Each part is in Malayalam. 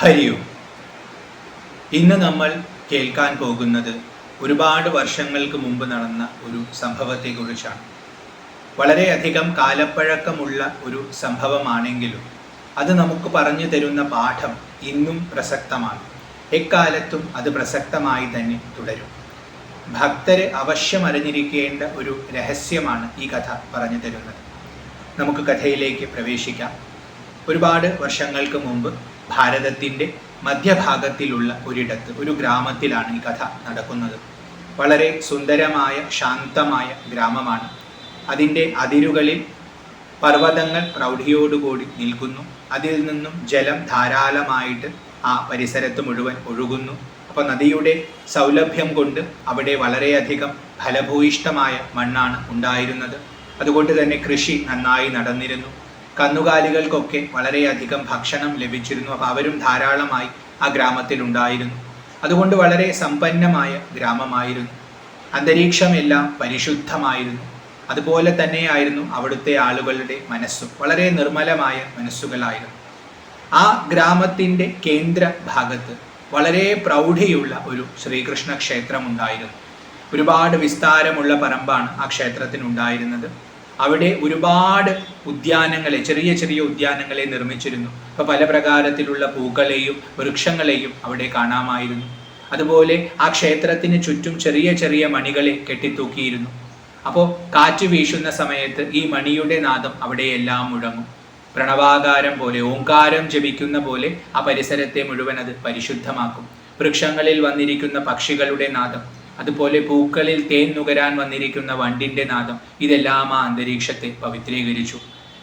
ഹരി ഓം. ഇന്ന് നമ്മൾ കേൾക്കാൻ പോകുന്നത് ഒരുപാട് വർഷങ്ങൾക്ക് മുമ്പ് നടന്ന ഒരു സംഭവത്തെക്കുറിച്ചാണ്. വളരെയധികം കാലപ്പഴക്കമുള്ള ഒരു സംഭവമാണെങ്കിലും അത് നമുക്ക് പറഞ്ഞു തരുന്ന പാഠം ഇന്നും പ്രസക്തമാണ്. എക്കാലത്തും അത് പ്രസക്തമായി തന്നെ തുടരും. ഭക്തരെ അവശ്യം അറിഞ്ഞിരിക്കേണ്ട ഒരു രഹസ്യമാണ് ഈ കഥ പറഞ്ഞു തരുന്നത്. നമുക്ക് കഥയിലേക്ക് പ്രവേശിക്കാം. ഒരുപാട് വർഷങ്ങൾക്ക് മുമ്പ് ഭാരതത്തിൻ്റെ മധ്യഭാഗത്തിലുള്ള ഒരിടത്ത്, ഒരു ഗ്രാമത്തിലാണ് ഈ കഥ നടക്കുന്നത്. വളരെ സുന്ദരമായ ശാന്തമായ ഗ്രാമമാണ്. അതിൻ്റെ അതിരുകളിൽ പർവ്വതങ്ങൾ പ്രൗഢിയോടുകൂടി നിൽക്കുന്നു. അതിൽ നിന്നും ജലം ധാരാളമായിട്ട് ആ പരിസരത്ത് മുഴുവൻ ഒഴുകുന്നു. അപ്പോൾ നദിയുടെ സൗലഭ്യം കൊണ്ട് അവിടെ വളരെയധികം ഫലഭൂയിഷ്ഠമായ മണ്ണാണ് ഉണ്ടായിരുന്നത്. അതുകൊണ്ട് തന്നെ കൃഷി നന്നായി നടന്നിരുന്നു. കന്നുകാലികൾക്കൊക്കെ വളരെയധികം ഭക്ഷണം ലഭിച്ചിരുന്നു. അപ്പോൾ അവരും ധാരാളമായി ആ ഗ്രാമത്തിൽ ഉണ്ടായിരുന്നു. അതുകൊണ്ട് വളരെ സമ്പന്നമായ ഗ്രാമമായിരുന്നു. അന്തരീക്ഷമെല്ലാം പരിശുദ്ധമായിരുന്നു. അതുപോലെ തന്നെയായിരുന്നു അവിടുത്തെ ആളുകളുടെ മനസ്സും. വളരെ നിർമ്മലമായ മനസ്സുകളായിരുന്നു. ആ ഗ്രാമത്തിൻ്റെ കേന്ദ്ര ഭാഗത്ത് വളരെ പ്രൗഢിയുള്ള ഒരു ശ്രീകൃഷ്ണ ക്ഷേത്രമുണ്ടായിരുന്നു. ഒരുപാട് വിസ്താരമുള്ള പറമ്പാണ് ആ ക്ഷേത്രത്തിനുണ്ടായിരുന്നത്. അവിടെ ഒരുപാട് ഉദ്യാനങ്ങളെ, ചെറിയ ചെറിയ ഉദ്യാനങ്ങളെ നിർമ്മിച്ചിരുന്നു. അപ്പോൾ പല പ്രകാരത്തിലുള്ള പൂക്കളെയും വൃക്ഷങ്ങളെയും അവിടെ കാണാമായിരുന്നു. അതുപോലെ ആ ക്ഷേത്രത്തിന് ചുറ്റും ചെറിയ ചെറിയ മണികളെ കെട്ടിത്തൂക്കിയിരുന്നു. അപ്പോൾ കാറ്റ് വീശുന്ന സമയത്ത് ഈ മണിയുടെ നാദം അവിടെയെല്ലാം മുഴങ്ങും. പ്രണവാകാരം പോലെ, ഓങ്കാരം ജപിക്കുന്ന പോലെ ആ പരിസരത്തെ മുഴുവൻ അത് പരിശുദ്ധമാക്കും. വൃക്ഷങ്ങളിൽ വന്നിരിക്കുന്ന പക്ഷികളുടെ നാദം, അതുപോലെ പൂക്കളിൽ തേൻ നുകരാൻ വന്നിരിക്കുന്ന വണ്ടിൻ്റെ നാദം, ഇതെല്ലാം ആ അന്തരീക്ഷത്തെ പവിത്രീകരിച്ചു.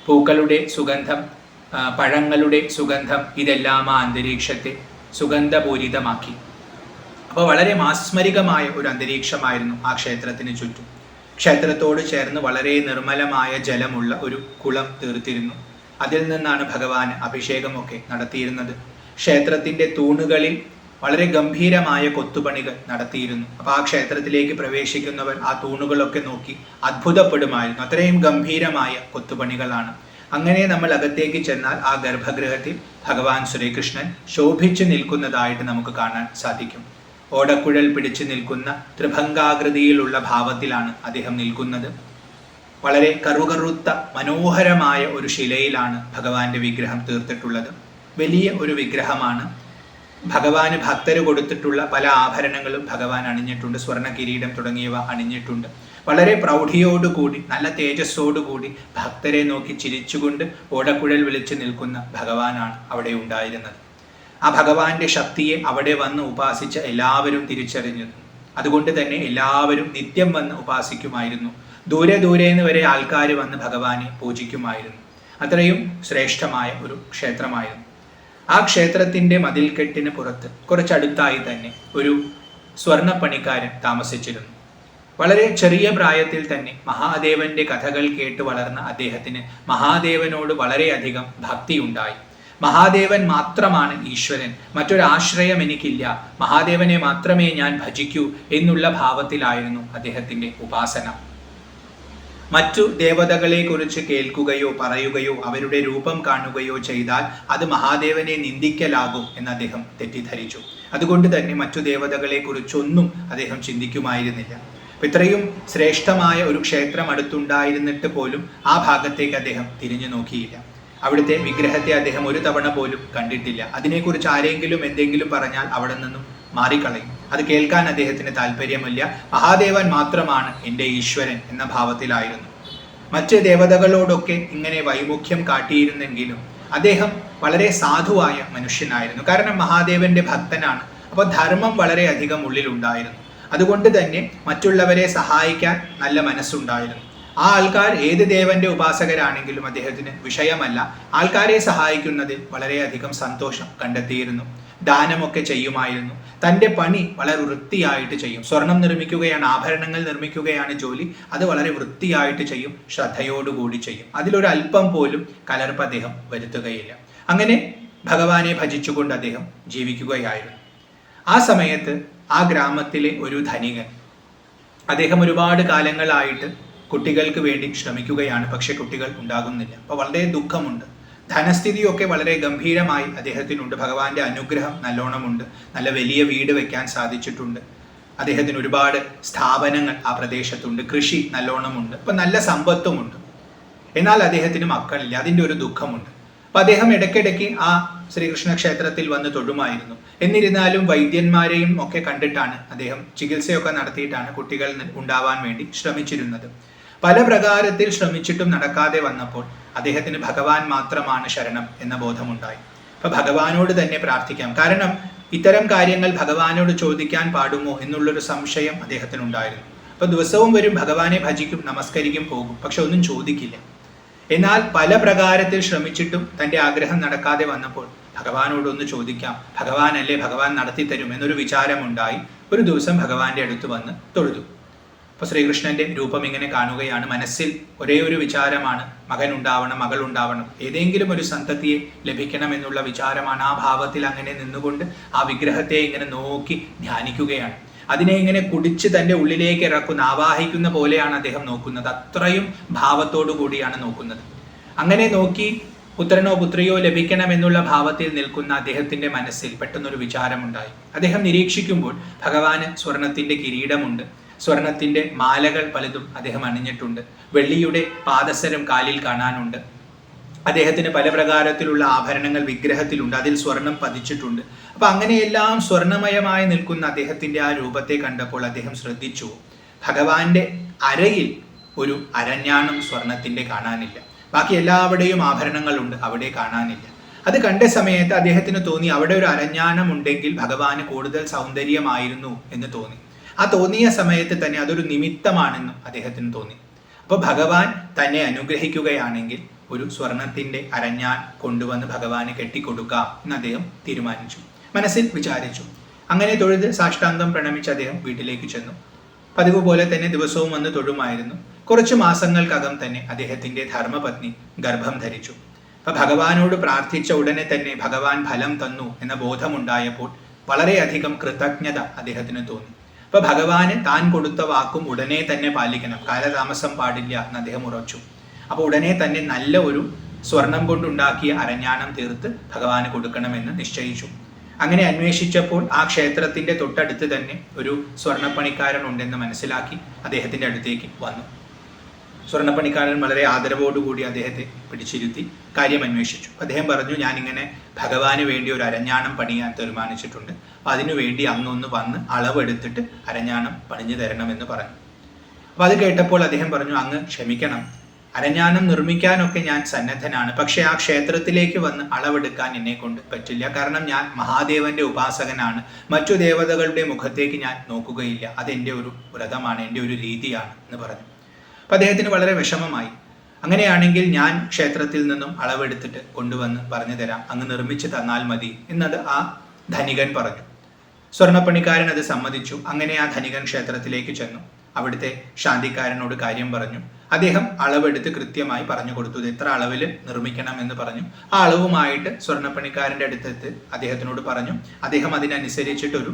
പൂക്കളുടെ സുഗന്ധം, പഴങ്ങളുടെ സുഗന്ധം, ഇതെല്ലാം ആ അന്തരീക്ഷത്തെ സുഗന്ധപൂരിതമാക്കി. അപ്പോൾ വളരെ മാസ്മരികമായ ഒരു അന്തരീക്ഷമായിരുന്നു ആ ക്ഷേത്രത്തിന് ചുറ്റും. ക്ഷേത്രത്തോട് ചേർന്ന് വളരെ നിർമ്മലമായ ജലമുള്ള ഒരു കുളം തീർത്തിരുന്നു. അതിൽ നിന്നാണ് ഭഗവാൻ അഭിഷേകമൊക്കെ നടത്തിയിരുന്നത്. ക്ഷേത്രത്തിൻ്റെ തൂണുകളിൽ വളരെ ഗംഭീരമായ കൊത്തുപണികൾ നടത്തിയിരുന്നു. അപ്പോൾ ആ ക്ഷേത്രത്തിലേക്ക് പ്രവേശിക്കുന്നവർ ആ തൂണുകളൊക്കെ നോക്കി അത്ഭുതപ്പെടുമായിരുന്നു. അത്രയും ഗംഭീരമായ കൊത്തുപണികളാണ്. അങ്ങനെ നമ്മൾ അകത്തേക്ക് ചെന്നാൽ ആ ഗർഭഗൃഹത്തിൽ ഭഗവാൻ ശ്രീകൃഷ്ണൻ ശോഭിച്ചു നിൽക്കുന്നതായിട്ട് നമുക്ക് കാണാൻ സാധിക്കും. ഓടക്കുഴൽ പിടിച്ചു നിൽക്കുന്ന ത്രിഭംഗാകൃതിയിലുള്ള ഭാവത്തിലാണ് അദ്ദേഹം നിൽക്കുന്നത്. വളരെ കറുകറുത്ത മനോഹരമായ ഒരു ശിലയിലാണ് ഭഗവാന്റെ വിഗ്രഹം തീർത്തിട്ടുള്ളത്. വലിയ ഒരു വിഗ്രഹമാണ്. ഭഗവാന് ഭക്തര് കൊടുത്തിട്ടുള്ള പല ആഭരണങ്ങളും ഭഗവാൻ അണിഞ്ഞിട്ടുണ്ട്. സ്വർണ്ണ കിരീടം തുടങ്ങിയവ അണിഞ്ഞിട്ടുണ്ട്. വളരെ പ്രൗഢിയോടുകൂടി, നല്ല തേജസ്സോടുകൂടി ഭക്തരെ നോക്കി ചിരിച്ചുകൊണ്ട് ഓടക്കുഴൽ വിളിച്ചു നിൽക്കുന്ന ഭഗവാനാണ് അവിടെ ഉണ്ടായിരുന്നത്. ആ ഭഗവാന്റെ ശക്തിയെ അവിടെ വന്ന് ഉപാസിച്ച എല്ലാവരും തിരിച്ചറിഞ്ഞിരുന്നു. അതുകൊണ്ട് തന്നെ എല്ലാവരും നിത്യം വന്ന് ഉപാസിക്കുമായിരുന്നു. ദൂരെ ദൂരേന്ന് വരെ ആൾക്കാർ വന്ന് ഭഗവാനെ പൂജിക്കുമായിരുന്നു. അത്രയും ശ്രേഷ്ഠമായ ഒരു ക്ഷേത്രമായിരുന്നു. ആ ക്ഷേത്രത്തിൻ്റെ മതിൽക്കെട്ടിന് പുറത്ത് കുറച്ചടുത്തായി തന്നെ ഒരു സ്വർണ്ണപ്പണിക്കാരൻ താമസിച്ചിരുന്നു. വളരെ ചെറിയ പ്രായത്തിൽ തന്നെ മഹാദേവന്റെ കഥകൾ കേട്ട് വളർന്ന അദ്ദേഹത്തിന് മഹാദേവനോട് വളരെയധികം ഭക്തിയുണ്ടായി. മഹാദേവൻ മാത്രമാണ് ഈശ്വരൻ, മറ്റൊരാശ്രയം എനിക്കില്ല, മഹാദേവനെ മാത്രമേ ഞാൻ ഭജിക്കൂ എന്നുള്ള ഭാവത്തിലായിരുന്നു അദ്ദേഹത്തിൻ്റെ ഉപാസന. മറ്റു ദേവതകളെ കുറിച്ച് കേൾക്കുകയോ പറയുകയോ അവരുടെ രൂപം കാണുകയോ ചെയ്താൽ അത് മഹാദേവനെ നിന്ദിക്കലാകും എന്ന് അദ്ദേഹം തെറ്റിദ്ധരിച്ചു. അതുകൊണ്ട് തന്നെ മറ്റു ദേവതകളെ കുറിച്ചൊന്നും അദ്ദേഹം ചിന്തിക്കുമായിരുന്നില്ല. ഇത്രയും ശ്രേഷ്ഠമായ ഒരു ക്ഷേത്രം അടുത്തുണ്ടായിരുന്നിട്ട് പോലും ആ ഭാഗത്തേക്ക് അദ്ദേഹം തിരിഞ്ഞു നോക്കിയില്ല. അവിടുത്തെ വിഗ്രഹത്തെ അദ്ദേഹം ഒരു തവണ പോലും കണ്ടിട്ടില്ല. അതിനെക്കുറിച്ച് ആരെങ്കിലും എന്തെങ്കിലും പറഞ്ഞാൽ അവിടെ നിന്നും മാറിക്കളയും. അത് കേൾക്കാൻ അദ്ദേഹത്തിന് താല്പര്യമില്ല. മഹാദേവൻ മാത്രമാണ് എൻ്റെ ഈശ്വരൻ എന്ന ഭാവത്തിലായിരുന്നു. മറ്റ് ദേവതകളോടൊക്കെ ഇങ്ങനെ വൈമുഖ്യം കാട്ടിയിരുന്നെങ്കിലും അദ്ദേഹം വളരെ സാധുവായ മനുഷ്യനായിരുന്നു. കാരണം മഹാദേവന്റെ ഭക്തനാണ്. അപ്പോൾ ധർമ്മം വളരെയധികം ഉള്ളിലുണ്ടായിരുന്നു. അതുകൊണ്ട് തന്നെ മറ്റുള്ളവരെ സഹായിക്കാൻ നല്ല മനസ്സുണ്ടായിരുന്നു. ആ ആൾക്കാർ ഏത് ദേവന്റെ ഉപാസകരാണെങ്കിലും അദ്ദേഹത്തിന് വിഷയമല്ല. ആൾക്കാരെ സഹായിക്കുന്നതിൽ വളരെയധികം സന്തോഷം കണ്ടെത്തിയിരുന്നു. ദാനമൊക്കെ ചെയ്യുമായിരുന്നു. തൻ്റെ പണി വളരെ വൃത്തിയായിട്ട് ചെയ്യും. സ്വർണം നിർമ്മിക്കുകയാണ്, ആഭരണങ്ങൾ നിർമ്മിക്കുകയാണ് ജോലി. അത് വളരെ വൃത്തിയായിട്ട് ചെയ്യും, ശ്രദ്ധയോടുകൂടി ചെയ്യും. അതിലൊരു അല്പം പോലും കലർപ്പ് അദ്ദേഹം വരുത്തുകയില്ല. അങ്ങനെ ഭഗവാനെ ഭജിച്ചുകൊണ്ട് അദ്ദേഹം ജീവിക്കുകയായിരുന്നു. ആ സമയത്ത് ആ ഗ്രാമത്തിലെ ഒരു ധനികൻ, അദ്ദേഹം ഒരുപാട് കാലങ്ങളായിട്ട് കുട്ടികൾക്ക് വേണ്ടി ശ്രമിക്കുകയാണ്. പക്ഷെ കുട്ടികൾ ഉണ്ടാകുന്നില്ല. അപ്പോൾ വളരെ ദുഃഖമുണ്ട്. ധനസ്ഥിതിയൊക്കെ വളരെ ഗംഭീരമായി അദ്ദേഹത്തിനുണ്ട്. ഭഗവാന്റെ അനുഗ്രഹം നല്ലോണമുണ്ട്. നല്ല വലിയ വീട് വെക്കാൻ സാധിച്ചിട്ടുണ്ട്. അദ്ദേഹത്തിന് ഒരുപാട് സ്ഥാപനങ്ങൾ ആ പ്രദേശത്തുണ്ട്. കൃഷി നല്ലോണമുണ്ട്. അപ്പം നല്ല സമ്പത്തുമുണ്ട്. എന്നാൽ അദ്ദേഹത്തിന് മക്കളില്ല. അതിൻ്റെ ഒരു ദുഃഖമുണ്ട്. അപ്പം അദ്ദേഹം ഇടയ്ക്കിടയ്ക്ക് ആ ശ്രീകൃഷ്ണ ക്ഷേത്രത്തിൽ വന്ന് തൊഴുമായിരുന്നു. എന്നിരുന്നാലും വൈദ്യന്മാരെയും ഒക്കെ കണ്ടിട്ടാണ് അദ്ദേഹം ചികിത്സയൊക്കെ നടത്തിയിട്ടാണ് കുട്ടികൾ ഉണ്ടാവാൻ വേണ്ടി ശ്രമിച്ചിരുന്നത്. പല പ്രകാരത്തിൽ ശ്രമിച്ചിട്ടും നടക്കാതെ വന്നപ്പോൾ അദ്ദേഹത്തിന് ഭഗവാൻ മാത്രമാണ് ശരണം എന്ന ബോധമുണ്ടായി. അപ്പൊ ഭഗവാനോട് തന്നെ പ്രാർത്ഥിക്കാം. കാരണം ഇത്തരം കാര്യങ്ങൾ ഭഗവാനോട് ചോദിക്കാൻ പാടുമോ എന്നുള്ളൊരു സംശയം അദ്ദേഹത്തിനുണ്ടായിരുന്നു. അപ്പൊ ദിവസവും വരും, ഭഗവാനെ ഭജിക്കും, നമസ്കരിക്കും, പോകും, പക്ഷെ ഒന്നും ചോദിക്കില്ല. എന്നാൽ പല പ്രകാരത്തിൽ ശ്രമിച്ചിട്ടും തൻ്റെ ആഗ്രഹം നടക്കാതെ വന്നപ്പോൾ ഭഗവാനോടൊന്ന് ചോദിക്കാം, ഭഗവാനല്ലേ, ഭഗവാൻ നടത്തി തരും എന്നൊരു വിചാരമുണ്ടായി. ഒരു ദിവസം ഭഗവാന്റെ അടുത്ത് വന്ന് തൊഴുതു. അപ്പോൾ ശ്രീകൃഷ്ണന്റെ രൂപം ഇങ്ങനെ കാണുകയാണ്. മനസ്സിൽ ഒരേ ഒരു വിചാരമാണ്, മകൻ ഉണ്ടാവണം, മകൾ ഉണ്ടാവണം, ഏതെങ്കിലും ഒരു സന്തതിയെ ലഭിക്കണം എന്നുള്ള വിചാരമാണ്. ആ ഭാവത്തിൽ അങ്ങനെ നിന്നുകൊണ്ട് ആ വിഗ്രഹത്തെ ഇങ്ങനെ നോക്കി ധ്യാനിക്കുകയാണ്. അതിനെ ഇങ്ങനെ കുടിച്ച് തൻ്റെ ഉള്ളിലേക്ക് ഇറക്കുന്ന, ആവാഹിക്കുന്ന പോലെയാണ് അദ്ദേഹം നോക്കുന്നത്. അത്രയും ഭാവത്തോടു കൂടിയാണ് നോക്കുന്നത്. അങ്ങനെ നോക്കി പുത്രനോ പുത്രിയോ ലഭിക്കണം എന്നുള്ള ഭാവത്തിൽ നിൽക്കുന്ന അദ്ദേഹത്തിന്റെ മനസ്സിൽ പെട്ടെന്നൊരു വിചാരമുണ്ടായി. അദ്ദേഹം നിരീക്ഷിക്കുമ്പോൾ ഭഗവാന് സ്വർണത്തിന്റെ കിരീടമുണ്ട്, സ്വർണത്തിന്റെ മാലകൾ പലതും അദ്ദേഹം അണിഞ്ഞിട്ടുണ്ട്, വെള്ളിയുടെ പാദസരം കാലിൽ കാണാനുണ്ട്, അദ്ദേഹത്തിന് പല പ്രകാരത്തിലുള്ള ആഭരണങ്ങൾ വിഗ്രഹത്തിലുണ്ട്, അതിൽ സ്വർണം പതിച്ചിട്ടുണ്ട്. അപ്പൊ അങ്ങനെയെല്ലാം സ്വർണമയമായി നിൽക്കുന്ന അദ്ദേഹത്തിന്റെ ആ രൂപത്തെ കണ്ടപ്പോൾ അദ്ദേഹം ശ്രദ്ധിച്ചു, ഭഗവാന്റെ അരയിൽ ഒരു അരഞ്ഞാണം സ്വർണത്തിന്റെ കാണാനില്ല. ബാക്കി എല്ലാവിടെയും ആഭരണങ്ങളുണ്ട്, അവിടെ കാണാനില്ല. അത് കണ്ട സമയത്ത് അദ്ദേഹത്തിന് തോന്നി, അവിടെ ഒരു അരഞ്ഞാണം ഉണ്ടെങ്കിൽ ഭഗവാന് കൂടുതൽ സൗന്ദര്യമായിരുന്നു എന്ന് തോന്നി. ആ തോന്നിയ സമയത്ത് തന്നെ അതൊരു നിമിത്തമാണെന്നും അദ്ദേഹത്തിന് തോന്നി. അപ്പോൾ ഭഗവാൻ തന്നെ അനുഗ്രഹിക്കുകയാണെങ്കിൽ ഒരു സ്വർണത്തിന്റെ അരഞ്ഞാൻ കൊണ്ടുവന്ന് ഭഗവാന് കെട്ടിക്കൊടുക്കാം എന്ന് അദ്ദേഹം തീരുമാനിച്ചു, മനസ്സിൽ വിചാരിച്ചു. അങ്ങനെ തൊഴുത് സാഷ്ടാംഗം പ്രണമിച്ച് അദ്ദേഹം വീട്ടിലേക്ക് ചെന്നു. പതിവ് പോലെ തന്നെ ദിവസവും വന്ന് തൊഴുമായിരുന്നു. കുറച്ചു മാസങ്ങൾക്കകം തന്നെ അദ്ദേഹത്തിന്റെ ധർമ്മപത്നി ഗർഭം ധരിച്ചു. അപ്പൊ ഭഗവാനോട് പ്രാർത്ഥിച്ച ഉടനെ തന്നെ ഭഗവാൻ ഫലം തന്നു എന്ന ബോധമുണ്ടായപ്പോൾ വളരെയധികം കൃതജ്ഞത അദ്ദേഹത്തിന് തോന്നി. അപ്പൊ ഭഗവാന് താൻ കൊടുത്ത വാക്കും ഉടനെ തന്നെ പാലിക്കണം, കാലതാമസം പാടില്ല എന്ന് അദ്ദേഹം ഉറച്ചു. അപ്പൊ ഉടനെ തന്നെ നല്ല ഒരു സ്വർണം കൊണ്ടുണ്ടാക്കിയ അരഞ്ഞാണം തീർത്ത് ഭഗവാന് കൊടുക്കണമെന്ന് നിശ്ചയിച്ചു. അങ്ങനെ അന്വേഷിച്ചപ്പോൾ ആ ക്ഷേത്രത്തിന്റെ തൊട്ടടുത്ത് തന്നെ ഒരു സ്വർണ്ണപ്പണിക്കാരൻ ഉണ്ടെന്ന് മനസ്സിലാക്കി അദ്ദേഹത്തിന്റെ അടുത്തേക്ക് വന്നു. സ്വർണ്ണപ്പണിക്കാരൻ വളരെ ആദരവോടുകൂടി അദ്ദേഹത്തെ പിടിച്ചിരുത്തി കാര്യം അന്വേഷിച്ചു. അദ്ദേഹം പറഞ്ഞു, ഞാനിങ്ങനെ ഭഗവാന് വേണ്ടി ഒരു അരഞ്ഞാണം പണിയാൻ തീരുമാനിച്ചിട്ടുണ്ട്, അപ്പം അതിനുവേണ്ടി അങ്ങൊന്ന് വന്ന് അളവെടുത്തിട്ട് അരഞ്ഞാണം പണിഞ്ഞു തരണമെന്ന് പറഞ്ഞു. അപ്പം അത് കേട്ടപ്പോൾ അദ്ദേഹം പറഞ്ഞു, അങ്ങ് ക്ഷമിക്കണം, അരഞ്ഞാണം നിർമ്മിക്കാനൊക്കെ ഞാൻ സന്നദ്ധനാണ്, പക്ഷെ ആ ക്ഷേത്രത്തിലേക്ക് വന്ന് അളവെടുക്കാൻ എന്നെ കൊണ്ട് പറ്റില്ല. കാരണം ഞാൻ മഹാദേവന്റെ ഉപാസകനാണ്, മറ്റു ദേവതകളുടെ മുഖത്തേക്ക് ഞാൻ നോക്കുകയില്ല, അതെൻ്റെ ഒരു വ്രതമാണ്, എൻ്റെ ഒരു രീതിയാണ് എന്ന് പറഞ്ഞു. അപ്പം അദ്ദേഹത്തിന് വളരെ വിഷമമായി. അങ്ങനെയാണെങ്കിൽ ഞാൻ ക്ഷേത്രത്തിൽ നിന്നും അളവെടുത്തിട്ട് കൊണ്ടുവന്ന് പറഞ്ഞു തരാം, അങ്ങ് നിർമ്മിച്ച് തന്നാൽ മതി എന്നത് ആ ധനികൻ പറഞ്ഞു. സ്വർണ്ണപ്പണിക്കാരൻ അത് സമ്മതിച്ചു. അങ്ങനെ ആ ധനികൻ ക്ഷേത്രത്തിലേക്ക് ചെന്നു. അവിടുത്തെ ശാന്തിക്കാരനോട് കാര്യം പറഞ്ഞു. അദ്ദേഹം അളവെടുത്ത് കൃത്യമായി പറഞ്ഞു കൊടുത്തു, എത്ര അളവിൽ നിർമ്മിക്കണം എന്ന് പറഞ്ഞു. ആ അളവുമായിട്ട് സ്വർണ്ണപ്പണിക്കാരൻ്റെ അടുത്തെത്തി അദ്ദേഹത്തിനോട് പറഞ്ഞു. അദ്ദേഹം അതിനനുസരിച്ചിട്ടൊരു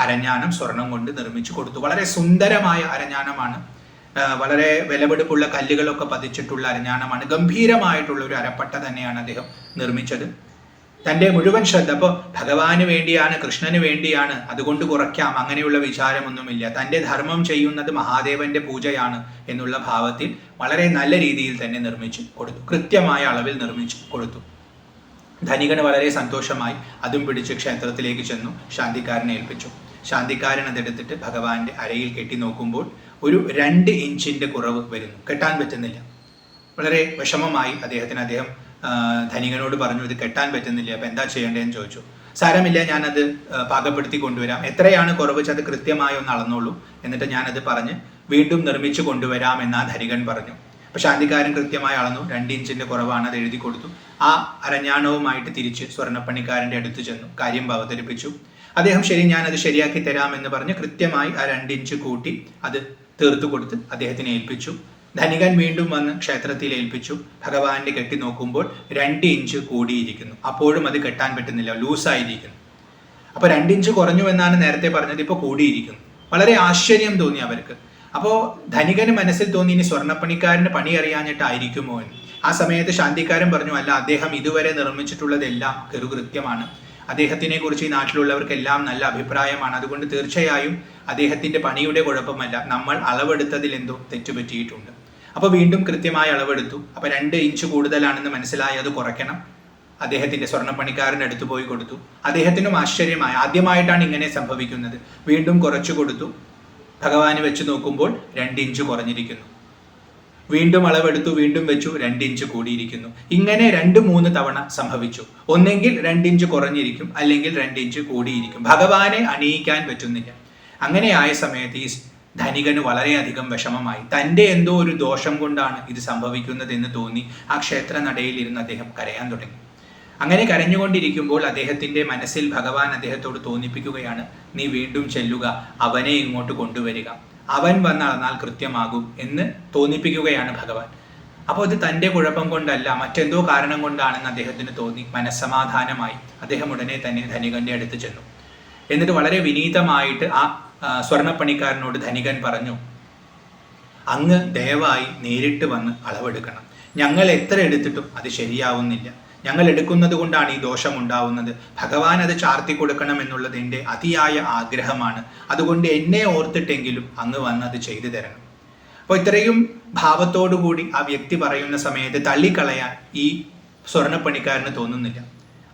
അരഞ്ഞാണം സ്വർണം കൊണ്ട് നിർമ്മിച്ചു കൊടുത്തു. വളരെ സുന്ദരമായ അരഞ്ഞാണമാണ്, വളരെ വിലപിടിപ്പുള്ള കല്ലുകളൊക്കെ പതിച്ചിട്ടുള്ള അരഞ്ഞാണമാണ്, ഗംഭീരമായിട്ടുള്ള ഒരു അരപ്പട്ട തന്നെയാണ് അദ്ദേഹം നിർമ്മിച്ചത്. തൻ്റെ മുഴുവൻ ശ്രദ്ധ, അപ്പോൾ ഭഗവാന് വേണ്ടിയാണ്, കൃഷ്ണന് വേണ്ടിയാണ്, അതുകൊണ്ട് കുറയ്ക്കാം അങ്ങനെയുള്ള വിചാരമൊന്നുമില്ല. തൻ്റെ ധർമ്മം ചെയ്യുന്നത് മഹാദേവന്റെ പൂജയാണ് എന്നുള്ള ഭാവത്തിൽ വളരെ നല്ല രീതിയിൽ തന്നെ നിർമ്മിച്ച് കൊടുത്തു, കൃത്യമായ അളവിൽ നിർമ്മിച്ച് കൊടുത്തു. ധനികന് വളരെ സന്തോഷമായി. അതും പിടിച്ച് ക്ഷേത്രത്തിലേക്ക് ചെന്നു, ശാന്തിക്കാരനെ ഏൽപ്പിച്ചു. ശാന്തിക്കാരൻ അതെടുത്തിട്ട് ഭഗവാന്റെ അരയിൽ കെട്ടി നോക്കുമ്പോൾ ഒരു 2 ഇഞ്ചിന്റെ കുറവ് വരുന്നു, കെട്ടാൻ പറ്റുന്നില്ല. വളരെ വിഷമമായി അദ്ദേഹം ധനികനോട് പറഞ്ഞു, ഇത് കെട്ടാൻ പറ്റുന്നില്ല, അപ്പം എന്താ ചെയ്യേണ്ടതെന്ന് ചോദിച്ചു. സാരമില്ല, ഞാനത് പാകപ്പെടുത്തി കൊണ്ടുവരാം, എത്രയാണ് കുറവ് അത് കൃത്യമായി ഒന്ന് അളന്നോളൂ, എന്നിട്ട് ഞാനത് പറഞ്ഞ് വീണ്ടും നിർമ്മിച്ചു കൊണ്ടുവരാം എന്ന് ആ ധനികൻ പറഞ്ഞു. അപ്പം ശാന്തിക്കാരൻ കൃത്യമായി അളന്നു, 2 ഇഞ്ചിന്റെ കുറവാണ്, അത് എഴുതി കൊടുത്തു. ആ അരഞ്ഞാണവുമായിട്ട് തിരിച്ച് സ്വർണ്ണപ്പണിക്കാരൻ്റെ അടുത്ത് ചെന്നു, കാര്യം അവതരിപ്പിച്ചു. അദ്ദേഹം ശരി, ഞാനത് ശരിയാക്കി തരാമെന്ന് പറഞ്ഞ് കൃത്യമായി ആ 2 ഇഞ്ച് കൂട്ടി അത് തീർത്തു കൊടുത്ത് അദ്ദേഹത്തിനെ ഏൽപ്പിച്ചു. ധനികൻ വീണ്ടും വന്ന് ക്ഷേത്രത്തിൽ ഏൽപ്പിച്ചു. ഭഗവാന്റെ കെട്ടി നോക്കുമ്പോൾ 2 ഇഞ്ച് കൂടിയിരിക്കുന്നു. അപ്പോഴും അത് കെട്ടാൻ പറ്റുന്നില്ല, ലൂസായിരിക്കുന്നു. അപ്പോൾ 2 ഇഞ്ച് കുറഞ്ഞു എന്നാണ് നേരത്തെ പറഞ്ഞത്, ഇപ്പോൾ കൂടിയിരിക്കുന്നു. വളരെ ആശ്ചര്യം തോന്നി അവർക്ക്. അപ്പോൾ ധനികന് മനസ്സിൽ തോന്നി, ഇനി സ്വർണ്ണപ്പണിക്കാരന് പണി അറിയാഞ്ഞിട്ടായിരിക്കുമോ എന്ന്. ആ സമയത്ത് ശാന്തിക്കാരൻ പറഞ്ഞു, അല്ല, അദ്ദേഹം ഇതുവരെ നിർമ്മിച്ചിട്ടുള്ളതെല്ലാം കൃത്യമാണ്. അദ്ദേഹത്തിനെ കുറിച്ച് ഈ നാട്ടിലുള്ളവർക്കെല്ലാം നല്ല അഭിപ്രായമാണ്. അതുകൊണ്ട് തീർച്ചയായും അദ്ദേഹത്തിന്റെ പണിയുടെ കുഴപ്പമല്ല, നമ്മൾ അളവെടുത്തതിൽ എന്തോ തെറ്റുപറ്റിയിട്ടുണ്ട്. അപ്പോൾ വീണ്ടും കൃത്യമായ അളവെടുത്തു. അപ്പോൾ 2 ഇഞ്ച് കൂടുതലാണെന്ന് മനസ്സിലായി, അത് കുറയ്ക്കണം. അദ്ദേഹത്തിന്റെ സ്വർണ്ണപ്പണിക്കാരൻ്റെ അടുത്ത് പോയി കൊടുത്തു. അദ്ദേഹത്തിനും ആശ്ചര്യമായി, ആദ്യമായിട്ടാണ് ഇങ്ങനെ സംഭവിക്കുന്നത്. വീണ്ടും കുറച്ചു കൊടുത്തു. ഭഗവാന് വെച്ച് നോക്കുമ്പോൾ 2 ഇഞ്ച് കുറഞ്ഞിരിക്കുന്നു. വീണ്ടും അളവെടുത്തു, വീണ്ടും വെച്ചു, 2 ഇഞ്ച് കൂടിയിരിക്കുന്നു. ഇങ്ങനെ 2-3 തവണ സംഭവിച്ചു. ഒന്നെങ്കിൽ 2 ഇഞ്ച് കുറഞ്ഞിരിക്കും, അല്ലെങ്കിൽ 2 ഇഞ്ച് കൂടിയിരിക്കും. ഭഗവാനെ അണിയിക്കാൻ പറ്റുന്നില്ല. അങ്ങനെയായ സമയത്ത് ഈ ധനികന് വളരെയധികം വിഷമമായി. തൻ്റെ എന്തോ ഒരു ദോഷം കൊണ്ടാണ് ഇത് സംഭവിക്കുന്നത് എന്ന് തോന്നി ആ ക്ഷേത്ര നടയിൽ ഇരുന്ന് അദ്ദേഹം കരയാൻ തുടങ്ങി. അങ്ങനെ കരഞ്ഞുകൊണ്ടിരിക്കുമ്പോൾ അദ്ദേഹത്തിന്റെ മനസ്സിൽ ഭഗവാൻ അദ്ദേഹത്തോട് തോന്നിപ്പിക്കുകയാണ്, നീ വീണ്ടും ചെല്ലുക, അവനെ ഇങ്ങോട്ട് കൊണ്ടുവരിക, അവൻ വന്നളന്നാൽ കൃത്യമാകും എന്ന് തോന്നിപ്പിക്കുകയാണ് ഭഗവാൻ. അപ്പോൾ അത് തൻ്റെ കുഴപ്പം കൊണ്ടല്ല, മറ്റെന്തോ കാരണം കൊണ്ടാണെന്ന് അദ്ദേഹത്തിന് തോന്നി. മനസ്സമാധാനമായി അദ്ദേഹം ഉടനെ തന്നെ ധനികന്റെ അടുത്ത് ചെന്നു. എന്നിട്ട് വളരെ വിനീതമായിട്ട് ആ സ്വർണ്ണപ്പണിക്കാരനോട് ധനികൻ പറഞ്ഞു, അങ്ങ് ദയവായി നേരിട്ട് വന്ന് അളവെടുക്കണം. ഞങ്ങൾ എത്ര എടുത്തിട്ടും അത് ശരിയാവുന്നില്ല. ഞങ്ങൾ എടുക്കുന്നത് കൊണ്ടാണ് ഈ ദോഷം ഉണ്ടാവുന്നത്. ഭഗവാൻ അത് ചാർത്തി കൊടുക്കണം എന്നുള്ളത് എൻ്റെ അതിയായ ആഗ്രഹമാണ്. അതുകൊണ്ട് എന്നെ ഓർത്തിട്ടെങ്കിലും അങ്ങ് വന്ന് അത് ചെയ്തു തരണം. അപ്പോൾ ഇത്രയും ഭാവത്തോടു കൂടി ആ വ്യക്തി പറയുന്ന സമയത്ത് തള്ളിക്കളയാൻ ഈ സ്വർണ്ണപ്പണിക്കാരന് തോന്നുന്നില്ല.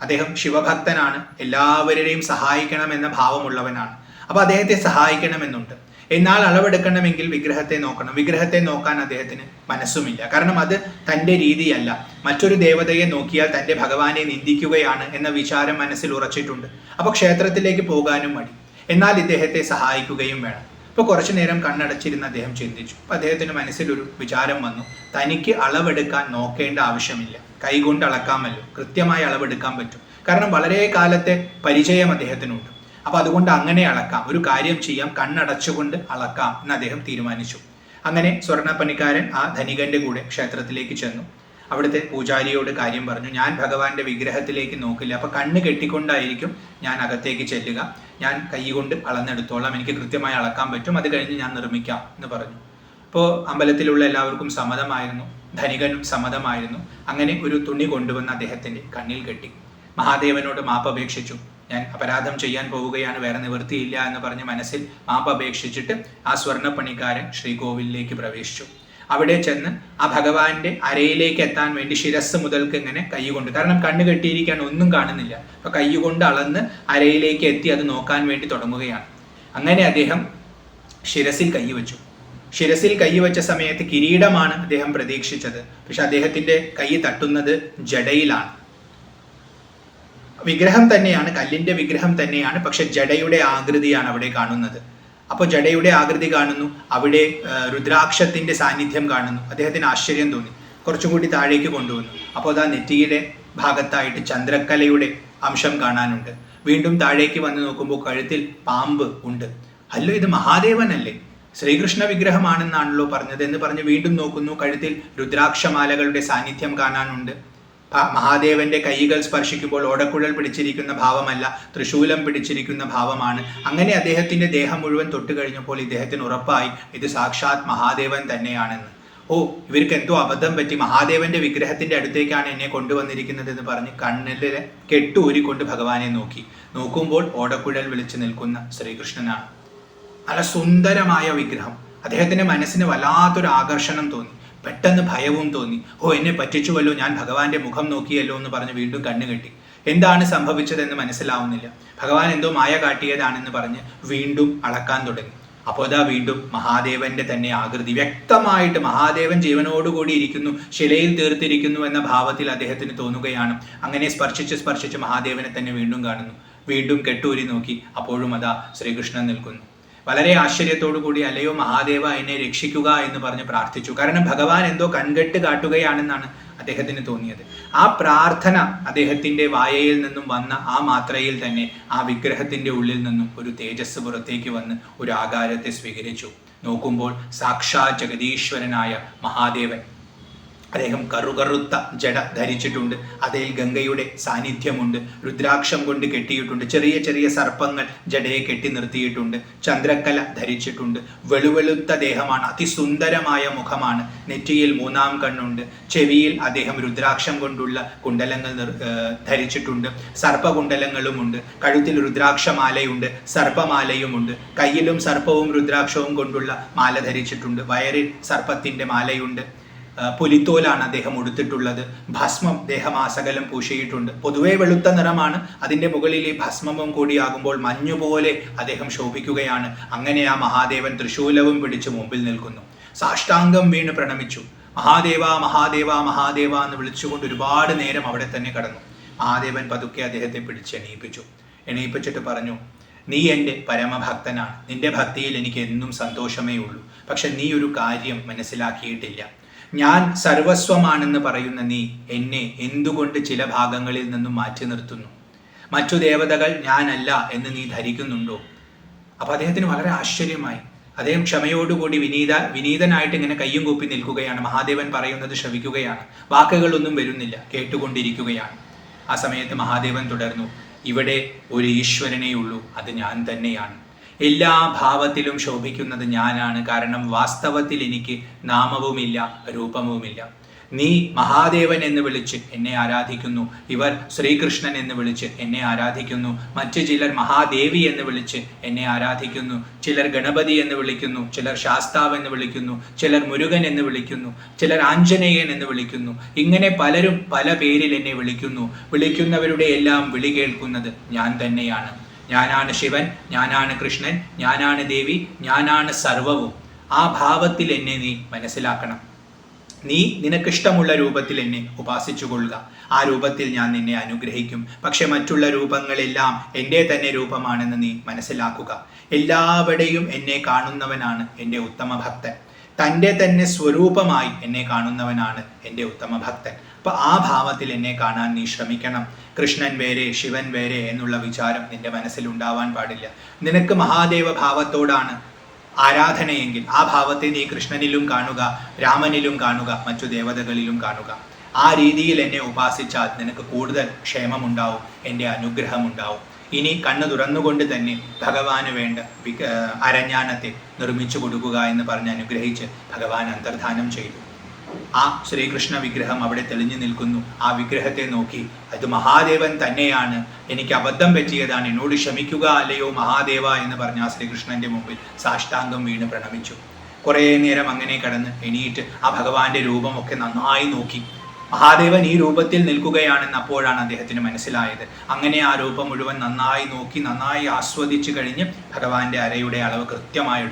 അദ്ദേഹം ശിവഭക്തനാണ്, എല്ലാവരെയും സഹായിക്കണമെന്ന ഭാവമുള്ളവനാണ്. അപ്പോൾ അദ്ദേഹത്തെ സഹായിക്കണമെന്നുണ്ട്. എന്നാൽ അളവെടുക്കണമെങ്കിൽ വിഗ്രഹത്തെ നോക്കണം. വിഗ്രഹത്തെ നോക്കാൻ അദ്ദേഹത്തിന് മനസ്സുമില്ല. കാരണം അത് തൻ്റെ രീതിയല്ല. മറ്റൊരു ദേവതയെ നോക്കിയാൽ തൻ്റെ ഭഗവാനെ നിന്ദിക്കുകയാണ് എന്ന വിചാരം മനസ്സിൽ ഉറച്ചിട്ടുണ്ട്. അപ്പോൾ ക്ഷേത്രത്തിലേക്ക് പോകാനും മടി. എന്നാൽ ഇദ്ദേഹത്തെ സഹായിക്കുകയും വേണം. അപ്പോൾ കുറച്ചു നേരം കണ്ണടച്ചിരുന്ന് അദ്ദേഹം ചിന്തിച്ചു. അപ്പോൾ അദ്ദേഹത്തിന് മനസ്സിലൊരു വിചാരം വന്നു, തനിക്ക് അളവെടുക്കാൻ നോക്കേണ്ട ആവശ്യമില്ല, കൈകൊണ്ട് അളക്കാമല്ലോ, കൃത്യമായി അളവെടുക്കാൻ പറ്റും. കാരണം വളരെ കാലത്തെ പരിചയം അദ്ദേഹത്തിനുണ്ട്. അപ്പോൾ അതുകൊണ്ട് അങ്ങനെ അളക്കാം, ഒരു കാര്യം ചെയ്യാം, കണ്ണടച്ചുകൊണ്ട് അളക്കാം എന്ന് അദ്ദേഹം തീരുമാനിച്ചു. അങ്ങനെ സ്വർണ്ണപ്പണിക്കാരൻ ആ ധനികന്റെ കൂടെ ക്ഷേത്രത്തിലേക്ക് ചെന്നു. അവിടുത്തെ പൂജാരിയോട് കാര്യം പറഞ്ഞു, ഞാൻ ഭഗവാന്റെ വിഗ്രഹത്തിലേക്ക് നോക്കില്ല, അപ്പോൾ കണ്ണ് കെട്ടിക്കൊണ്ടായിരിക്കും ഞാൻ അകത്തേക്ക് ചെല്ലുക, ഞാൻ കൈ കൊണ്ട് അളന്നെടുത്തോളാം, എനിക്ക് കൃത്യമായി അളക്കാൻ പറ്റും, അത് കഴിഞ്ഞ് ഞാൻ നിർമ്മിക്കാം എന്ന് പറഞ്ഞു. അപ്പോൾ അമ്പലത്തിലുള്ള എല്ലാവർക്കും സമ്മതമായിരുന്നു, ധനികനും സമ്മതമായിരുന്നു. അങ്ങനെ ഒരു തുണി കൊണ്ടുവന്ന് അദ്ദേഹത്തിൻ്റെ കണ്ണിൽ കെട്ടി. മഹാദേവനോട് മാപ്പപേക്ഷിച്ചു, ഞാൻ അപരാധം ചെയ്യാൻ പോവുകയാണ്, വേറെ നിവൃത്തിയില്ല എന്ന് പറഞ്ഞ് മനസ്സിൽ മാപ്പപേക്ഷിച്ചിട്ട് ആ സ്വർണ്ണപ്പണിക്കാരൻ ശ്രീകോവിലേക്ക് പ്രവേശിച്ചു. അവിടെ ചെന്ന് ആ ഭഗവാന്റെ അരയിലേക്ക് എത്താൻ വേണ്ടി ശിരസ് മുതൽക്ക് ഇങ്ങനെ കൈ കൊണ്ട്, കാരണം കണ്ണ് കെട്ടിയിരിക്കാൻ ഒന്നും കാണുന്നില്ല, അപ്പൊ കൈ കൊണ്ട് അളന്ന് അരയിലേക്ക് എത്തി അത് നോക്കാൻ വേണ്ടി തുടങ്ങുകയാണ്. അങ്ങനെ അദ്ദേഹം ശിരസിൽ കൈവച്ചു. ശിരസിൽ കൈവച്ച സമയത്ത് കിരീടമാണ് അദ്ദേഹം പ്രതീക്ഷിച്ചത്. പക്ഷെ അദ്ദേഹത്തിന്റെ കൈ തട്ടുന്നത് ജടയിലാണ്. വിഗ്രഹം തന്നെയാണ്, കല്ലിന്റെ വിഗ്രഹം തന്നെയാണ്, പക്ഷെ ജടയുടെ ആകൃതിയാണ് അവിടെ കാണുന്നത്. അപ്പോൾ ജടയുടെ ആകൃതി കാണുന്നു, അവിടെ രുദ്രാക്ഷത്തിന്റെ സാന്നിധ്യം കാണുന്നു. അദ്ദേഹത്തിന് ആശ്ചര്യം തോന്നി. കുറച്ചുകൂടി താഴേക്ക് കൊണ്ടുവന്നു. അപ്പോൾ അതാ നെറ്റിയുടെ ഭാഗത്തായിട്ട് ചന്ദ്രക്കലയുടെ അംശം കാണാനുണ്ട്. വീണ്ടും താഴേക്ക് വന്ന് നോക്കുമ്പോൾ കഴുത്തിൽ പാമ്പ് ഉണ്ട്. അല്ലോ, ഇത് മഹാദേവനല്ലേ, ശ്രീകൃഷ്ണ വിഗ്രഹമാണെന്നാണല്ലോ പറഞ്ഞത് എന്ന് പറഞ്ഞ് വീണ്ടും നോക്കുന്നു. കഴുത്തിൽ രുദ്രാക്ഷമാലകളുടെ സാന്നിധ്യം കാണാനുണ്ട്. മഹാദേവന്റെ കൈകൾ സ്പർശിക്കുമ്പോൾ ഓടക്കുഴൽ പിടിച്ചിരിക്കുന്ന ഭാവമല്ല, തൃശൂലം പിടിച്ചിരിക്കുന്ന ഭാവമാണ്. അങ്ങനെ അദ്ദേഹത്തിന്റെ ദേഹം മുഴുവൻ തൊട്ട് കഴിഞ്ഞപ്പോൾ ഇദ്ദേഹത്തിന് ഉറപ്പായി ഇത് സാക്ഷാത് മഹാദേവൻ തന്നെയാണെന്ന്. ഓ, ഇവർക്ക് എന്തോ അബദ്ധം പറ്റി, മഹാദേവന്റെ വിഗ്രഹത്തിന്റെ അടുത്തേക്കാണ് എന്നെ കൊണ്ടുവന്നിരിക്കുന്നത് എന്ന് പറഞ്ഞ് കണ്ണിലെ കെട്ടൂരിക്കൊണ്ട് ഭഗവാനെ നോക്കി. നോക്കുമ്പോൾ ഓടക്കുഴൽ വിളിച്ചു നിൽക്കുന്ന ശ്രീകൃഷ്ണനാണ്. നല്ല സുന്ദരമായ വിഗ്രഹം. അദ്ദേഹത്തിന്റെ മനസ്സിന് വല്ലാത്തൊരു ആകർഷണം തോന്നി. പെട്ടെന്ന് ഭയവും തോന്നി. ഓ, എന്നെ പറ്റിച്ചുവല്ലോ, ഞാൻ ഭഗവാന്റെ മുഖം നോക്കിയല്ലോ എന്ന് പറഞ്ഞ് വീണ്ടും കണ്ണു കെട്ടി. എന്താണ് സംഭവിച്ചതെന്ന് മനസ്സിലാവുന്നില്ല. ഭഗവാൻ എന്തോ മായ കാട്ടിയതാണെന്ന് പറഞ്ഞ് വീണ്ടും അളക്കാൻ തുടങ്ങി. അപ്പോൾ അതാ വീണ്ടും മഹാദേവന്റെ തന്നെ ആകൃതി വ്യക്തമായിട്ട്, മഹാദേവൻ ജീവനോടുകൂടി ഇരിക്കുന്നു, ശിലയിൽ തീർത്തിരിക്കുന്നു എന്ന ഭാവത്തിൽ അദ്ദേഹത്തിന് തോന്നുകയാണ്. അങ്ങനെ സ്പർശിച്ച് മഹാദേവനെ തന്നെ വീണ്ടും കാണുന്നു. വീണ്ടും കെട്ടൂരി നോക്കി. അപ്പോഴും അതാ ശ്രീകൃഷ്ണൻ നിൽക്കുന്നു. വളരെ ആശ്ചര്യത്തോടു കൂടി, അല്ലയോ മഹാദേവ, എന്നെ രക്ഷിക്കുക എന്ന് പറഞ്ഞ് പ്രാർത്ഥിച്ചു. കാരണം ഭഗവാൻ എന്തോ കൺകെട്ട് കാട്ടുകയാണെന്നാണ് അദ്ദേഹത്തിന് തോന്നിയത്. ആ പ്രാർത്ഥന അദ്ദേഹത്തിന്റെ വായയിൽ നിന്നും വന്ന ആ മാത്രയിൽ തന്നെ ആ വിഗ്രഹത്തിന്റെ ഉള്ളിൽ നിന്നും ഒരു തേജസ് പുറത്തേക്ക് വന്ന് ഒരു ആകാരത്തെ സ്വീകരിച്ചു. നോക്കുമ്പോൾ സാക്ഷാത് ജഗദീശ്വരനായ മഹാദേവൻ. അദ്ദേഹം കറുകറുത്ത ജട ധരിച്ചിട്ടുണ്ട്. അതിൽ ഗംഗയുടെ സാന്നിധ്യമുണ്ട്. രുദ്രാക്ഷം കൊണ്ട് കെട്ടിയിട്ടുണ്ട്. ചെറിയ ചെറിയ സർപ്പങ്ങൾ ജടയെ കെട്ടി നിർത്തിയിട്ടുണ്ട്. ചന്ദ്രക്കല ധരിച്ചിട്ടുണ്ട്. വെളുവെളുത്ത ദേഹമാണ്. അതിസുന്ദരമായ മുഖമാണ്. നെറ്റിയിൽ 3-ാം കണ്ണുണ്ട്. ചെവിയിൽ അദ്ദേഹം രുദ്രാക്ഷം കൊണ്ടുള്ള കുണ്ടലങ്ങൾ ധരിച്ചിട്ടുണ്ട്. സർപ്പകുണ്ടലങ്ങളുമുണ്ട്. കഴുത്തിൽ രുദ്രാക്ഷമാലയുണ്ട്. സർപ്പമാലയുമുണ്ട്. കയ്യിലും സർപ്പവും രുദ്രാക്ഷവും കൊണ്ടുള്ള മാല ധരിച്ചിട്ടുണ്ട്. വയറിൽ സർപ്പത്തിന്റെ മാലയുണ്ട്. പുലിത്തോലാണ് അദ്ദേഹം ഉടുത്തിട്ടുള്ളത്. ഭസ്മം ദേഹമാസകലം പൂശിയിട്ടുണ്ട്. പൊതുവെ വെളുത്ത നിറമാണ്. അതിൻ്റെ മുകളിൽ ഈ ഭസ്മവും കൂടിയാകുമ്പോൾ മഞ്ഞുപോലെ അദ്ദേഹം ശോഭിക്കുകയാണ്. അങ്ങനെ ആ മഹാദേവൻ തൃശൂലവും പിടിച്ച് മുമ്പിൽ നിൽക്കുന്നു. സാഷ്ടാംഗം വീണ് പ്രണമിച്ചു. മഹാദേവ മഹാദേവ മഹാദേവ എന്ന് വിളിച്ചുകൊണ്ട് ഒരുപാട് നേരം അവിടെ തന്നെ കടന്നു. മഹാദേവൻ പതുക്കെ അദ്ദേഹത്തെ പിടിച്ച് എണീപ്പിച്ചിട്ട് പറഞ്ഞു, നീ എൻ്റെ പരമഭക്തനാണ്. നിന്റെ ഭക്തിയിൽ എനിക്ക് എന്നും സന്തോഷമേ ഉള്ളൂ. പക്ഷെ നീ ഒരു കാര്യം മനസ്സിലാക്കിയിട്ടില്ല. ഞാൻ സർവസ്വമാണെന്ന് പറയുന്ന നീ എന്നെ എന്തുകൊണ്ട് ചില ഭാഗങ്ങളിൽ നിന്നും മാറ്റി നിർത്തുന്നു? മറ്റു ദേവതകൾ ഞാനല്ല എന്ന് നീ ധരിക്കുന്നുണ്ടോ? അപ്പൊ അദ്ദേഹത്തിന് വളരെ ആശ്ചര്യമായി. അദ്ദേഹം ക്ഷമയോടുകൂടി വിനീതനായിട്ട് ഇങ്ങനെ കയ്യും കൂപ്പി നിൽക്കുകയാണ്. മഹാദേവൻ പറയുന്നത് ശ്രവിക്കുകയാണ്. വാക്കുകളൊന്നും വരുന്നില്ല, കേട്ടുകൊണ്ടിരിക്കുകയാണ്. ആ സമയത്ത് മഹാദേവൻ തുടർന്നു, ഇവിടെ ഒരു ഈശ്വരനേ ഉള്ളൂ, അത് ഞാൻ തന്നെയാണ്. എല്ലാ ഭാവത്തിലും ശോഭിക്കുന്നത് ഞാനാണ്. കാരണം വാസ്തവത്തിൽ എനിക്ക് നാമവുമില്ല, രൂപവുമില്ല. നീ മഹാദേവൻ എന്ന് വിളിച്ച് എന്നെ ആരാധിക്കുന്നു. ഇവർ ശ്രീകൃഷ്ണൻ എന്ന് വിളിച്ച് എന്നെ ആരാധിക്കുന്നു. മറ്റു ചിലർ മഹാദേവി എന്ന് വിളിച്ച് എന്നെ ആരാധിക്കുന്നു. ചിലർ ഗണപതി എന്ന് വിളിക്കുന്നു. ചിലർ ശാസ്താവ് എന്ന് വിളിക്കുന്നു. ചിലർ മുരുകൻ എന്ന് വിളിക്കുന്നു. ചിലർ ആഞ്ജനേയൻ എന്ന് വിളിക്കുന്നു. ഇങ്ങനെ പലരും പല പേരിൽ എന്നെ വിളിക്കുന്നു. വിളിക്കുന്നവരുടെ എല്ലാം വിളി കേൾക്കുന്നത് ഞാൻ തന്നെയാണ്. ഞാനാണ് ശിവൻ, ഞാനാണ് കൃഷ്ണൻ, ഞാനാണ് ദേവി, ഞാനാണ് സർവവും. ആ ഭാവത്തിൽ എന്നെ നീ മനസ്സിലാക്കണം. നീ നിനക്കിഷ്ടമുള്ള രൂപത്തിൽ എന്നെ ഉപാസിച്ചു കൊള്ളുക. ആ രൂപത്തിൽ ഞാൻ നിന്നെ അനുഗ്രഹിക്കും. പക്ഷെ മറ്റുള്ള രൂപങ്ങളെല്ലാം എൻ്റെ തന്നെ രൂപമാണെന്ന് നീ മനസ്സിലാക്കുക. എല്ലാവരുടെയും എന്നെ കാണുന്നവനാണ് എൻ്റെ ഉത്തമ ഭക്തൻ. തൻ്റെ തന്നെ സ്വരൂപമായി എന്നെ കാണുന്നവനാണ് എൻ്റെ ഉത്തമ ഭക്തൻ. അപ്പൊ ആ ഭാവത്തിൽ എന്നെ കാണാൻ നീ ശ്രമിക്കണം. കൃഷ്ണൻ വേറെ, ശിവൻ വേറെ എന്നുള്ള വിചാരം നിന്റെ മനസ്സിൽ ഉണ്ടാവാൻ പാടില്ല. നിനക്ക് മഹാദേവ ഭാവത്തോടാണ് ആരാധനയെങ്കിൽ ആ ഭാവത്തെ നീ കൃഷ്ണനിലും കാണുക, രാമനിലും കാണുക, മറ്റു ദേവതകളിലും കാണുക. ആ രീതിയിൽ എന്നെ ഉപാസിച്ചാൽ നിനക്ക് കൂടുതൽ ക്ഷേമമുണ്ടാവും, എൻ്റെ അനുഗ്രഹം ഉണ്ടാവും. ഇനി കണ്ണു തുറന്നുകൊണ്ട് തന്നെ ഭഗവാന് വേണ്ട അരഞ്ഞാണത്തെ നിർമ്മിച്ചു കൊടുക്കുക എന്ന് പറഞ്ഞ് അനുഗ്രഹിച്ച് ഭഗവാൻ അന്തർധാനം ചെയ്തു. ആ ശ്രീകൃഷ്ണ വിഗ്രഹം അവിടെ തെളിഞ്ഞു നിൽക്കുന്നു. ആ വിഗ്രഹത്തെ നോക്കി, അത് മഹാദേവൻ തന്നെയാണ്, എനിക്ക് അബദ്ധം പറ്റിയതാണ്, എന്നോട് ക്ഷമിക്കുക അല്ലയോ മഹാദേവ എന്ന് പറഞ്ഞ ആ ശ്രീകൃഷ്ണന്റെ മുമ്പിൽ സാഷ്ടാംഗം വീണ് പ്രണമിച്ചു. കുറേ നേരം അങ്ങനെ കടന്ന് എണീറ്റ് ആ ഭഗവാന്റെ രൂപമൊക്കെ നന്നായി നോക്കി. മഹാദേവൻ ഈ രൂപത്തിൽ നിൽക്കുകയാണെന്ന് അപ്പോഴാണ് അദ്ദേഹത്തിന് മനസ്സിലായത്. അങ്ങനെ ആ രൂപം മുഴുവൻ നന്നായി നോക്കി, നന്നായി ആസ്വദിച്ചു കഴിഞ്ഞ് ഭഗവാന്റെ അരയുടെ അളവ് കൃത്യമായി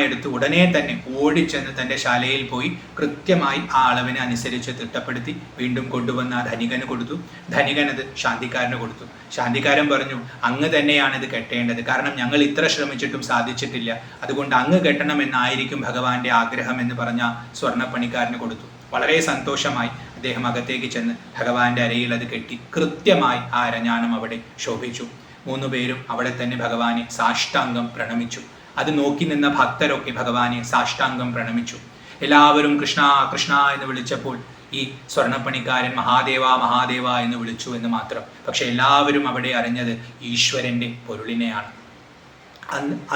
എടുത്തു ഉടനെ തന്നെ ഓടിച്ചെന്ന് തൻ്റെ ശാലയിൽ പോയി കൃത്യമായി ആ അളവിനെ അനുസരിച്ച് തിട്ടപ്പെടുത്തി വീണ്ടും കൊണ്ടുവന്ന് ആ ധനികന് കൊടുത്തു. ധനികൻ അത് ശാന്തിക്കാരന് കൊടുത്തു. ശാന്തിക്കാരൻ പറഞ്ഞു, അങ്ങ് തന്നെയാണ് ഇത് കെട്ടേണ്ടത്. കാരണം ഞങ്ങൾ ഇത്ര ശ്രമിച്ചിട്ടും സാധിച്ചിട്ടില്ല. അതുകൊണ്ട് അങ്ങ് കെട്ടണമെന്നായിരിക്കും ഭഗവാന്റെ ആഗ്രഹം എന്ന് പറഞ്ഞ സ്വർണ്ണപ്പണിക്കാരന് കൊടുത്തു. വളരെ സന്തോഷമായി അദ്ദേഹം അകത്തേക്ക് ചെന്ന് ഭഗവാന്റെ അരയിൽ അത് കെട്ടി കൃത്യമായി ആ അരഞ്ഞാണം അവിടെ ശോഭിച്ചു. 3 പേരും അവിടെ തന്നെ ഭഗവാനെ സാഷ്ടാംഗം പ്രണമിച്ചു. അത് നോക്കി നിന്ന ഭക്തരൊക്കെ ഭഗവാനെ സാഷ്ടാംഗം പ്രണമിച്ചു. എല്ലാവരും കൃഷ്ണ കൃഷ്ണ എന്ന് വിളിച്ചപ്പോൾ ഈ സ്വർണ്ണപ്പണിക്കാരൻ മഹാദേവ മഹാദേവ എന്ന് വിളിച്ചു എന്ന് മാത്രം. പക്ഷെ എല്ലാവരും അവിടെ അറിഞ്ഞത് ഈശ്വരന്റെ പൊരുളിനെയാണ്.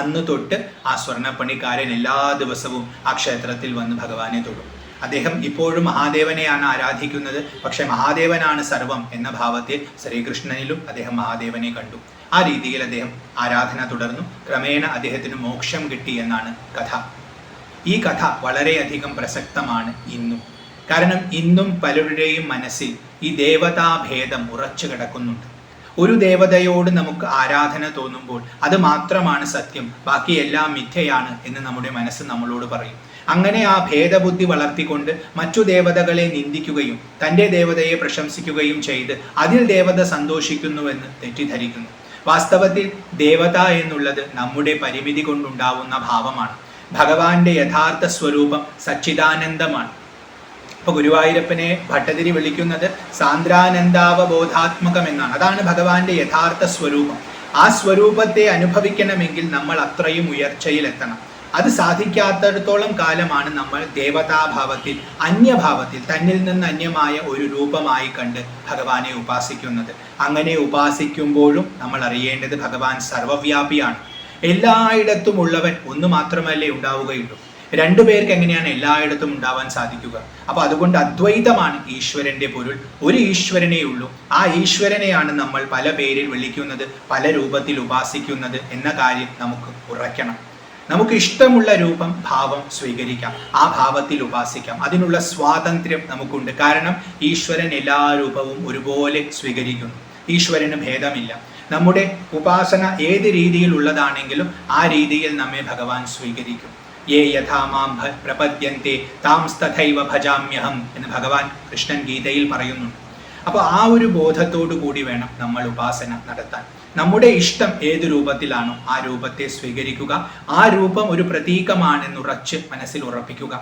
അന്ന് തൊട്ട് ആ സ്വർണ്ണപ്പണിക്കാരൻ എല്ലാ ദിവസവും ആ ക്ഷേത്രത്തിൽ വന്ന് ഭഗവാനെ തൊടും. അദ്ദേഹം ഇപ്പോഴും മഹാദേവനെയാണ് ആരാധിക്കുന്നത്. പക്ഷെ മഹാദേവനാണ് സർവം എന്ന ഭാവത്തിൽ ശ്രീകൃഷ്ണനിലും അദ്ദേഹം മഹാദേവനെ കണ്ടു. ആ രീതിയിൽ അദ്ദേഹം ആരാധന തുടർന്നു. ക്രമേണ അദ്ദേഹത്തിന് മോക്ഷം കിട്ടി എന്നാണ് കഥ. ഈ കഥ വളരെയധികം പ്രസക്തമാണ് ഇന്നും. കാരണം ഇന്നും പലരുടെയും മനസ്സിൽ ഈ ദേവതാഭേദം ഉറച്ചു കിടക്കുന്നുണ്ട്. ഒരു ദേവതയോട് നമുക്ക് ആരാധന തോന്നുമ്പോൾ അത് മാത്രമാണ് സത്യം, ബാക്കിയെല്ലാം മിഥ്യയാണ് എന്ന് നമ്മുടെ മനസ്സ് നമ്മളോട് പറയും. അങ്ങനെ ആ ഭേദബുദ്ധി വളർത്തിക്കൊണ്ട് മറ്റു ദേവതകളെ നിന്ദിക്കുകയും തൻ്റെ ദേവതയെ പ്രശംസിക്കുകയും ചെയ്ത് അതിൽ ദേവത സന്തോഷിക്കുന്നുവെന്ന് തെറ്റിദ്ധരിക്കുന്നു. വാസ്തവത്തിൽ ദേവത എന്നുള്ളത് നമ്മുടെ പരിമിതി കൊണ്ടുണ്ടാവുന്ന ഭാവമാണ്. ഭഗവാന്റെ യഥാർത്ഥ സ്വരൂപം സച്ചിദാനന്ദമാണ്. ഇപ്പൊ ഗുരുവായൂരപ്പനെ ഭട്ടതിരി വിളിക്കുന്നത് സാന്ദ്രാനന്ദാവബോധാത്മകം എന്നാണ്. അതാണ് ഭഗവാന്റെ യഥാർത്ഥ സ്വരൂപം. ആ സ്വരൂപത്തെ അനുഭവിക്കണമെങ്കിൽ നമ്മൾ അത്രയും ഉയർച്ചയിലെത്തണം. അത് സാധിക്കാത്തിടത്തോളം കാലമാണ് നമ്മൾ ദേവതാഭാവത്തിൽ, അന്യഭാവത്തിൽ, തന്നിൽ നിന്ന് അന്യമായ ഒരു രൂപമായി കണ്ട് ഭഗവാനെ ഉപാസിക്കുന്നത്. അങ്ങനെ ഉപാസിക്കുമ്പോഴും നമ്മൾ അറിയേണ്ടത് ഭഗവാൻ സർവവ്യാപിയാണ്. എല്ലായിടത്തും ഉള്ളവൻ ഒന്ന് മാത്രമല്ലേ ഉണ്ടാവുകയുള്ളൂ. രണ്ടുപേർക്ക് എങ്ങനെയാണ് എല്ലായിടത്തും ഉണ്ടാവാൻ സാധിക്കുക? അപ്പൊ അതുകൊണ്ട് അദ്വൈതമാണ് ഈശ്വരന്റെ പൊരുൾ. ഒരു ഈശ്വരനേ ഉള്ളൂ. ആ ഈശ്വരനെയാണ് നമ്മൾ പല പേരിൽ വിളിക്കുന്നത്, പല രൂപത്തിൽ ഉപാസിക്കുന്നത് എന്ന കാര്യം നമുക്ക് ഉറയ്ക്കണം. നമുക്ക് ഇഷ്ടമുള്ള രൂപം, ഭാവം സ്വീകരിക്കാം, ആ ഭാവത്തിൽ ഉപാസിക്കാം. അതിനുള്ള സ്വാതന്ത്ര്യം നമുക്കുണ്ട്. കാരണം ഈശ്വരൻ എല്ലാ രൂപവും ഒരുപോലെ സ്വീകരിക്കുന്നു. ഈശ്വരന് ഭേദമില്ല. നമ്മുടെ ഉപാസന ഏത് രീതിയിലുള്ളതാണെങ്കിലും ആ രീതിയിൽ നമ്മെ ഭഗവാൻ സ്വീകരിക്കും. യേ യഥാ മാം പ്രപദ്യന്തെ താംസ്തഥൈവ ഭജാമ്യഹം എന്ന് ഭഗവാൻ കൃഷ്ണൻ ഗീതയിൽ പറയുന്നുണ്ട്. അപ്പോൾ ആ ഒരു ബോധത്തോടു കൂടി വേണം നമ്മൾ ഉപാസന നടത്താൻ. നമ്മുടെ ഇഷ്ടം ഏത് രൂപത്തിലാണോ ആ രൂപത്തെ സ്വീകരിക്കുക. ആ രൂപം ഒരു പ്രതീകമാണെന്നുറച്ച് മനസ്സിൽ ഉറപ്പിക്കുക.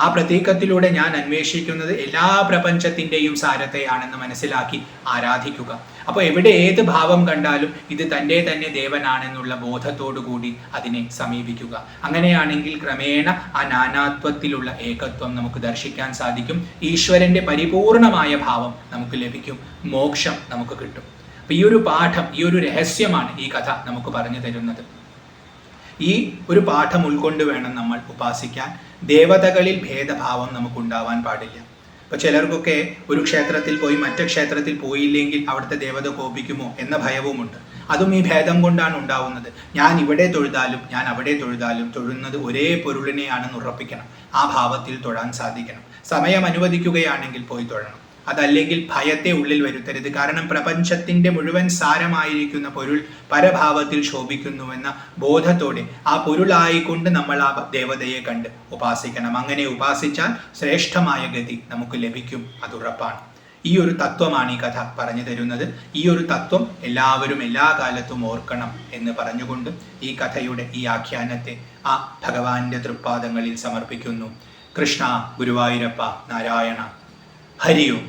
ആ പ്രതീകത്തിലൂടെ ഞാൻ അന്വേഷിക്കുന്നത് എല്ലാ പ്രപഞ്ചത്തിൻ്റെയും സാരത്തെയാണെന്ന് മനസ്സിലാക്കി ആരാധിക്കുക. അപ്പോൾ എവിടെ ഏത് ഭാവം കണ്ടാലും ഇത് തൻ്റെ തന്നെ ദേവനാണെന്നുള്ള ബോധത്തോടു കൂടി അതിനെ സമീപിക്കുക. അങ്ങനെയാണെങ്കിൽ ക്രമേണ ആ നാനാത്വത്തിലുള്ള ഏകത്വം നമുക്ക് ദർശിക്കാൻ സാധിക്കും. ഈശ്വരൻ്റെ പരിപൂർണമായ ഭാവം നമുക്ക് ലഭിക്കും. മോക്ഷം നമുക്ക് കിട്ടും. അപ്പം ഈ ഒരു പാഠം, ഈ ഒരു രഹസ്യമാണ് ഈ കഥ നമുക്ക് പറഞ്ഞു തരുന്നത്. ഈ ഒരു പാഠം ഉൾക്കൊണ്ട് വേണം നമ്മൾ ഉപാസിക്കാൻ. ദേവതകളിൽ ഭേദഭാവം നമുക്കുണ്ടാവാൻ പാടില്ല. ഇപ്പോൾ ചിലർക്കൊക്കെ ഒരു ക്ഷേത്രത്തിൽ പോയി മറ്റു ക്ഷേത്രത്തിൽ പോയില്ലെങ്കിൽ അവിടുത്തെ ദേവത കോപിക്കുമോ എന്ന ഭയവുമുണ്ട്. അതും ഈ ഭേദം കൊണ്ടാണ് ഉണ്ടാവുന്നത്. ഞാൻ ഇവിടെ തൊഴുതാലും ഞാൻ അവിടെ തൊഴുതാലും തൊഴുന്നത് ഒരേ പൊരുളിനെയാണെന്ന് ഉറപ്പിക്കണം. ആ ഭാവത്തിൽ തൊഴാൻ സാധിക്കണം. സമയം അനുവദിക്കുകയാണെങ്കിൽ പോയി തൊഴണം. അതല്ലെങ്കിൽ ഭയത്തെ ഉള്ളിൽ വരുത്തരുത്. കാരണം പ്രപഞ്ചത്തിൻ്റെ മുഴുവൻ സാരമായിരിക്കുന്ന പൊരുൾ പരഭാവത്തിൽ ശോഭിക്കുന്നുവെന്ന ബോധത്തോടെ ആ പൊരുളായിക്കൊണ്ട് നമ്മൾ ആ ദേവതയെ കണ്ട് ഉപാസിക്കണം. അങ്ങനെ ഉപാസിച്ചാൽ ശ്രേഷ്ഠമായ ഗതി നമുക്ക് ലഭിക്കും, അതുറപ്പാണ്. ഈ ഒരു തത്വമാണ് ഈ കഥ പറഞ്ഞു തരുന്നത്. ഈ ഒരു തത്വം എല്ലാവരും എല്ലാ കാലത്തും ഓർക്കണം എന്ന് പറഞ്ഞുകൊണ്ട് ഈ കഥയുടെ ഈ ആഖ്യാനത്തെ ആ ഭഗവാന്റെ തൃപ്പാദങ്ങളിൽ സമർപ്പിക്കുന്നു. കൃഷ്ണ, ഗുരുവായൂരപ്പ, നാരായണ, ഹരി ഓം.